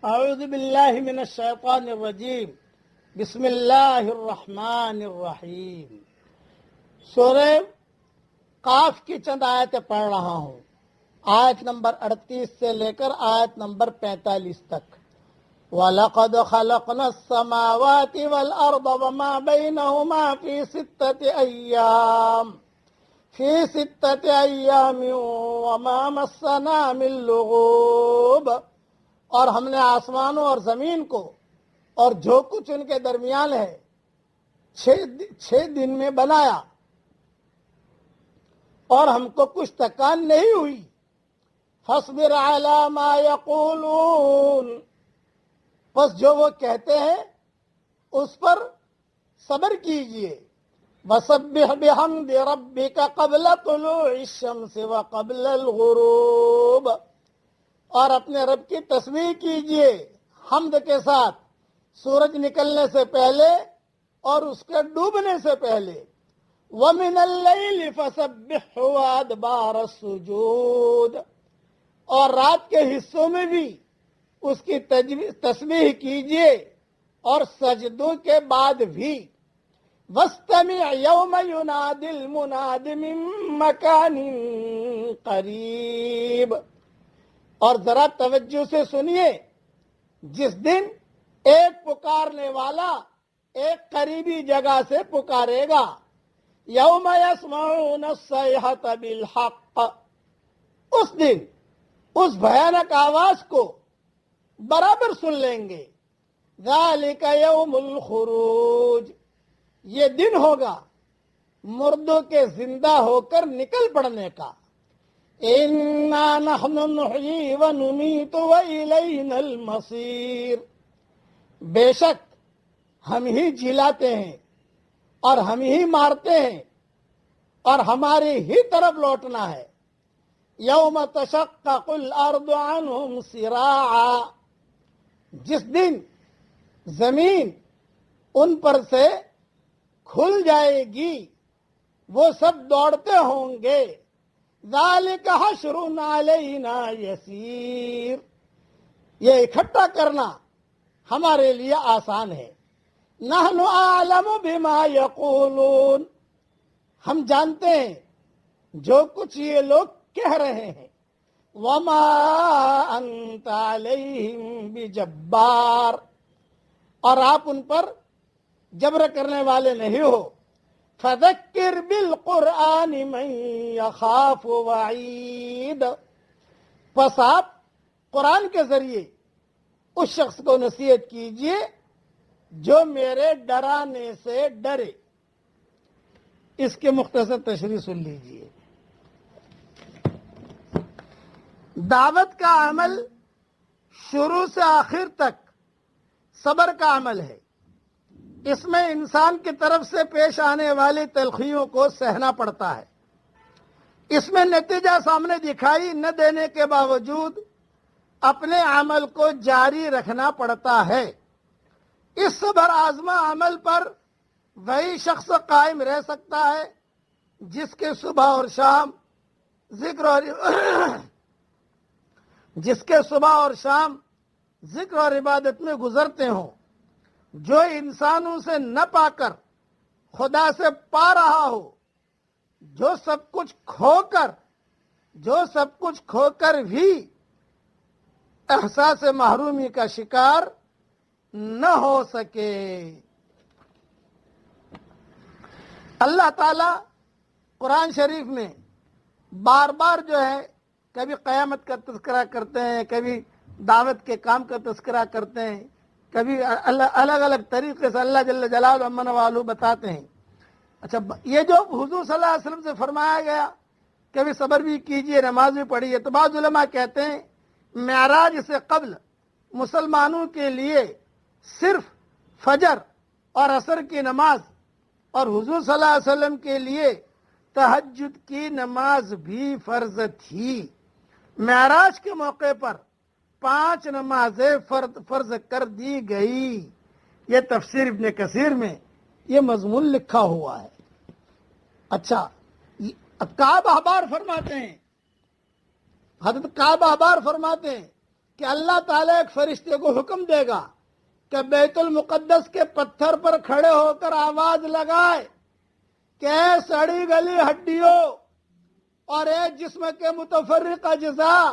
اعوذ باللہ من الشیطان الرجیم بسم اللہ الرحمن الرحیم۔ سورہ قاف کی چند آیتیں پڑھ رہا ہوں، آیت نمبر 38 سے لے کر آیت نمبر 45 تک۔ وَلَقَدْ خَلَقْنَا السَّمَاوَاتِ وَالْأَرْضَ وَمَا بَيْنَهُمَا فِي سِتَّةِ أَيَّامٍ وَمَا مَسَّنَا مِن لُغُوبٍ، اور ہم نے آسمانوں اور زمین کو اور جو کچھ ان کے درمیان ہے 6 دن میں بنایا، اور ہم کو کچھ تکان نہیں ہوئی۔ فَاصْبِرْ عَلَىٰ مَا يَقُولُونَ، بس جو وہ کہتے ہیں اس پر صبر کیجئے۔ وَسَبِّحْ بِحَمْدِ رَبِّكَ قَبْلَ طُلُوعِ الشَّمْسِ وَقَبْلَ الْغُرُوبِ، اور اپنے رب کی تسبیح کیجئے حمد کے ساتھ سورج نکلنے سے پہلے اور اس کے ڈوبنے سے پہلے۔ وَمِنَ اللَّيْلِ فَسَبِّحْهُ وَأَدْبَارَ السُّجُودِ، اور رات کے حصوں میں بھی اس کی تسبیح کیجئے اور سجدوں کے بعد بھی۔ وَاسْتَمِعْ يَوْمَ يُنَادِ الْمُنَادِ مِن مَّكَانٍ قَرِيبٍ، اور ذرا توجہ سے سنیے جس دن ایک پکارنے والا ایک قریبی جگہ سے پکارے گا۔ یوم یسمعون الصیحۃ بالحق، اس دن اس بھیانک آواز کو برابر سن لیں گے۔ ذالک یوم الخروج، یہ دن ہوگا مردوں کے زندہ ہو کر نکل پڑنے کا۔ اِنَّا نَحْنُ نُحْيِي وَنُمِيتُ وَإِلَيْنَا الْمَصِيرُ، بے شک ہم ہی جلاتے ہیں اور ہم ہی مارتے ہیں اور ہماری ہی طرف لوٹنا ہے۔ یوم تشقق الارض عنہم سراعا، جس دن زمین ان پر سے کھل جائے گی، وہ سب دوڑتے ہوں گے۔ ذالک حشر علینا یسیر، یہ اکٹھا کرنا ہمارے لیے آسان ہے۔ نحن اعلم بما یقولون، ہم جانتے ہیں جو کچھ یہ لوگ کہہ رہے ہیں۔ وما انت علیہم بجبار، اور آپ ان پر جبر کرنے والے نہیں ہو۔ فذکر بالقرآن من یخاف وعید، پس آپ قرآن کے ذریعے اس شخص کو نصیحت کیجئے جو میرے ڈرانے سے ڈرے۔ اس کے مختصر تشریح سن لیجئے۔ دعوت کا عمل شروع سے آخر تک صبر کا عمل ہے۔ اس میں انسان کی طرف سے پیش آنے والی تلخیوں کو سہنا پڑتا ہے۔ اس میں نتیجہ سامنے دکھائی نہ دینے کے باوجود اپنے عمل کو جاری رکھنا پڑتا ہے۔ اس صبر آزما عمل پر وہی شخص قائم رہ سکتا ہے جس کے صبح اور شام ذکر اور عبادت میں گزرتے ہوں۔ جو انسانوں سے نہ پا کر خدا سے پا رہا ہو، جو سب کچھ کھو کر بھی احساس محرومی کا شکار نہ ہو سکے۔ اللہ تعالیٰ قرآن شریف میں بار بار جو ہے کبھی قیامت کا تذکرہ کرتے ہیں، کبھی دعوت کے کام کا تذکرہ کرتے ہیں، کبھی الگ الگ طریقے سے اللہ جل جلالہ امن والو بتاتے ہیں۔ اچھا، یہ جو حضور صلی اللہ علیہ وسلم سے فرمایا گیا کبھی صبر بھی کیجئے، نماز بھی پڑھیے، تو بعض علماء کہتے ہیں معراج سے قبل مسلمانوں کے لیے صرف فجر اور عصر کی نماز اور حضور صلی اللہ علیہ وسلم کے لیے تہجد کی نماز بھی فرض تھی۔ معراج کے موقع پر 5 نمازیں فرض کر دی گئی۔ یہ تفسیر ابن کثیر میں یہ مضمون لکھا ہوا ہے۔ اچھا، کعب احبار فرماتے ہیں، حضرت کعب احبار فرماتے ہیں کہ اللہ تعالیٰ ایک فرشتے کو حکم دے گا کہ بیت المقدس کے پتھر پر کھڑے ہو کر آواز لگائے کہ اے سڑی گلی ہڈیوں اور اے جسم کے متفرق اجزاء،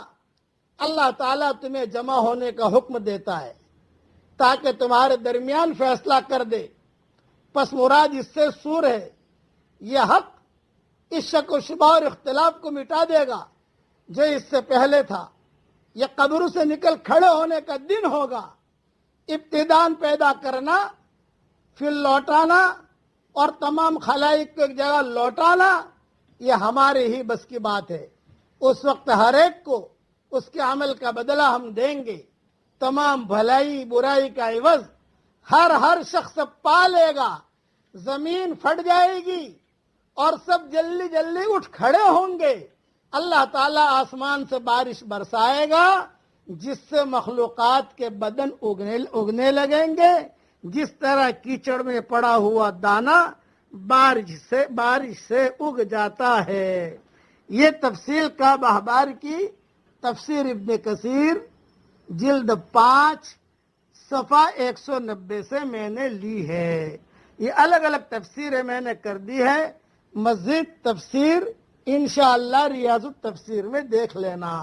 اللہ تعالیٰ تمہیں جمع ہونے کا حکم دیتا ہے تاکہ تمہارے درمیان فیصلہ کر دے۔ پس مراد اس سے سور ہے، یہ حق اس شک و شبہ اور اختلاف کو مٹا دے گا جو اس سے پہلے تھا۔ یہ قبر سے نکل کھڑے ہونے کا دن ہوگا، ابتدان پیدا کرنا، پھر لوٹانا اور تمام خلائق کو ایک جگہ لوٹانا، یہ ہمارے ہی بس کی بات ہے۔ اس وقت ہر ایک کو اس کے عمل کا بدلہ ہم دیں گے، تمام بھلائی برائی کا عوض ہر شخص پا لے گا۔ زمین پھٹ جائے گی اور سب جلدی جلدی اٹھ کھڑے ہوں گے۔ اللہ تعالیٰ آسمان سے بارش برسائے گا جس سے مخلوقات کے بدن اگنے لگیں گے، جس طرح کیچڑ میں پڑا ہوا دانا بارش سے اگ جاتا ہے۔ یہ تفصیل کعب احبار کی تفسیر ابن کثیر جلد 5 صفحہ 190 سے میں نے لی ہے۔ یہ الگ الگ تفسیریں میں نے کر دی ہے، مزید تفسیر انشاءاللہ ریاض التفسیر میں دیکھ لینا۔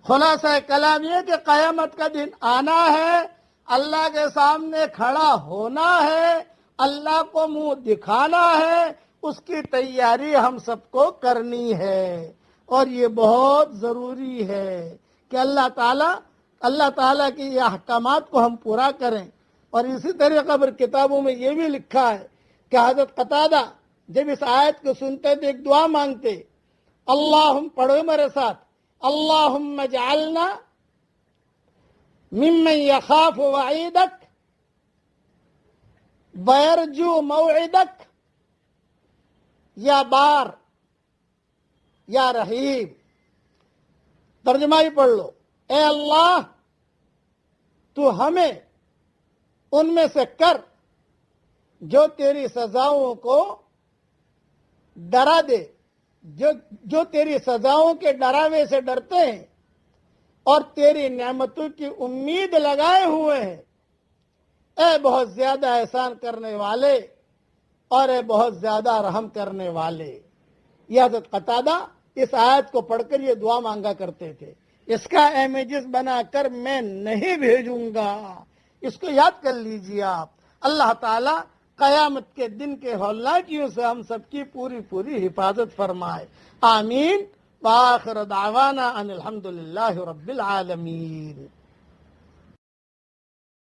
خلاصہ کلام یہ کہ قیامت کا دن آنا ہے، اللہ کے سامنے کھڑا ہونا ہے، اللہ کو منہ دکھانا ہے، اس کی تیاری ہم سب کو کرنی ہے، اور یہ بہت ضروری ہے کہ اللہ تعالیٰ کی یہ احکامات کو ہم پورا کریں۔ اور اسی طریقہ پر کتابوں میں یہ بھی لکھا ہے کہ حضرت قتادہ جب اس آیت کو سنتے تو ایک دعا مانگتے، اللہم، پڑھو میرے ساتھ، اللہم اجعلنا ممن یخاف وعیدک ویرجو موعدک، یا بار یا رحیم۔ ترجمہ ہی پڑھ لو، اے اللہ تو ہمیں ان میں سے کر جو تیری سزاؤں کو ڈرا دے، جو تیری سزاؤں کے ڈراوے سے ڈرتے ہیں اور تیری نعمتوں کی امید لگائے ہوئے ہیں۔ اے بہت زیادہ احسان کرنے والے اور اے بہت زیادہ رحم کرنے والے۔ یہ حضرت قتادہ اس آیت کو پڑھ کر یہ دعا مانگا کرتے تھے۔ اس کا امیجز بنا کر میں نہیں بھیجوں گا، اس کو یاد کر لیجیے آپ۔ اللہ تعالیٰ قیامت کے دن کے ہولناکیوں سے ہم سب کی پوری حفاظت فرمائے، آمین۔ وآخر دعوانا ان الحمدللہ رب العالمین۔